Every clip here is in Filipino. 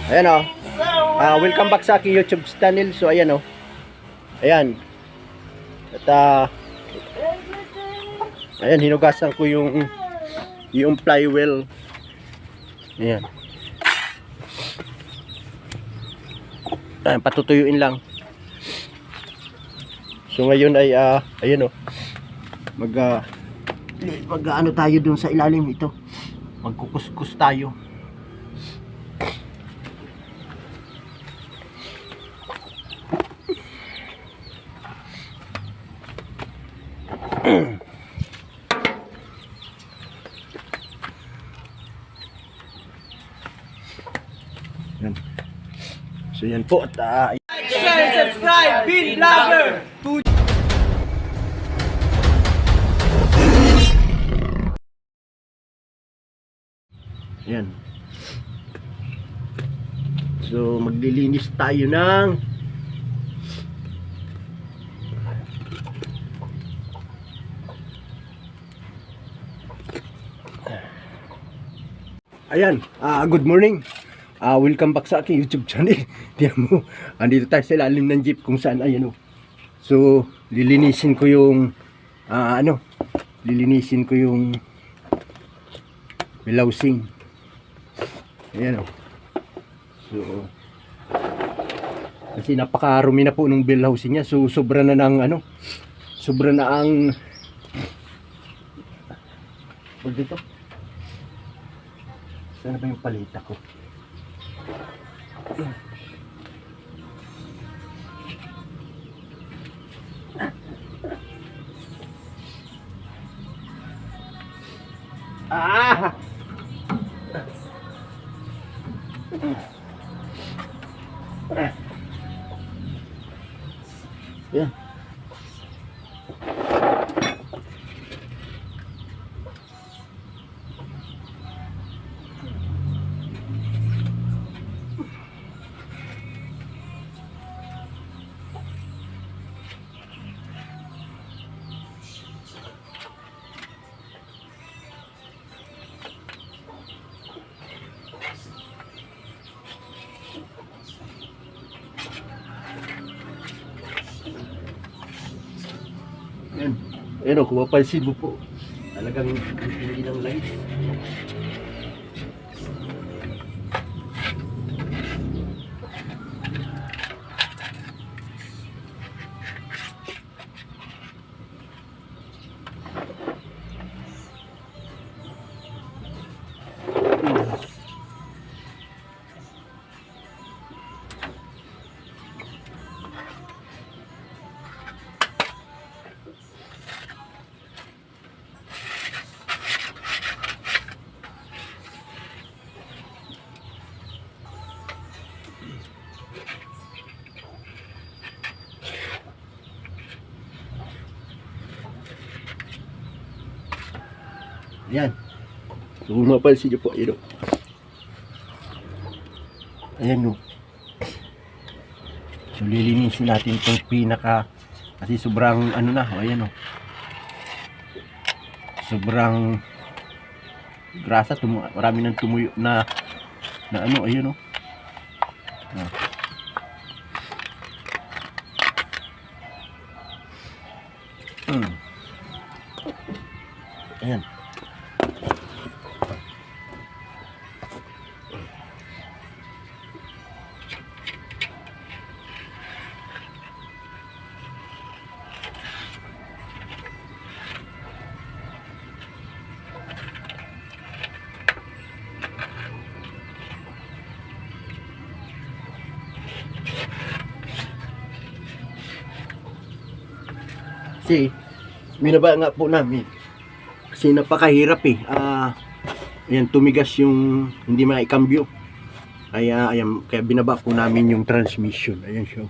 Ayan o. Welcome back sa aking YouTube channel. So ayan o. Ayan. At ayan, hinugasan ko yung flywheel. Ayan. Ayan, patutuyuin lang. So ngayon ay ayan o. Mag ano tayo dun sa ilalim ito. Magkukuskus tayo. Yan. So yan po at Share and subscribe, Bill Vlogger! yan. So maglilinis tayo ng ayan, good morning. Welcome back sa aking YouTube channel. Diyan mo, andito tayo sa ilalim ng jeep kung saan ayan o. So lilinisin ko yung lilinisin ko yung housing. Ayan o. So kasi napakarumi na po nung bill housing niya. So sobra na ng sobra na ang dito. Saan ba yung palita ko? Yan. Yan. Ayan o, kung mapansin mo po, talagang hindi ng light. Ayan. So kung mapansin nyo po, ayan o. Ayan o. So lilinisin natin itong pinaka, kasi sobrang ayan o. Sobrang grasa, marami nang tumuyo na ayan o. Ayan. Kasi binaba nga po namin kasi napakahirap ayan, tumigas yung hindi maikambyo, kaya binaba po namin yung transmission. Ayan siya.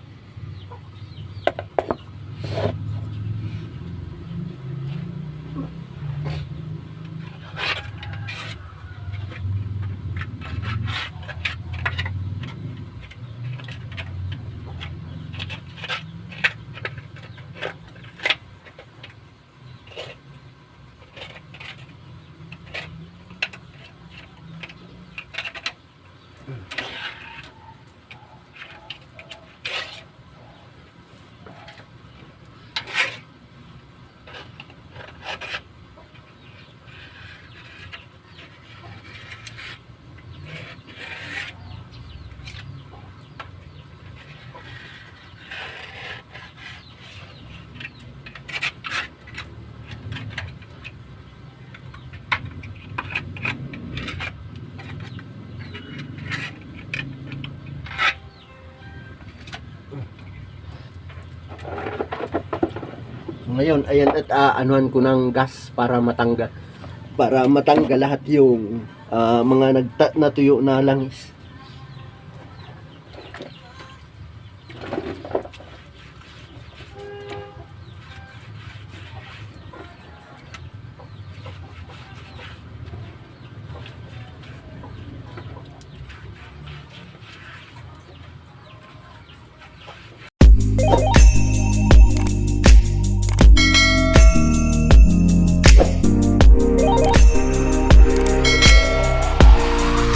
Ngayon, ayan at anuhan ko ng gas para matanggal lahat yung mga natuyo na langis.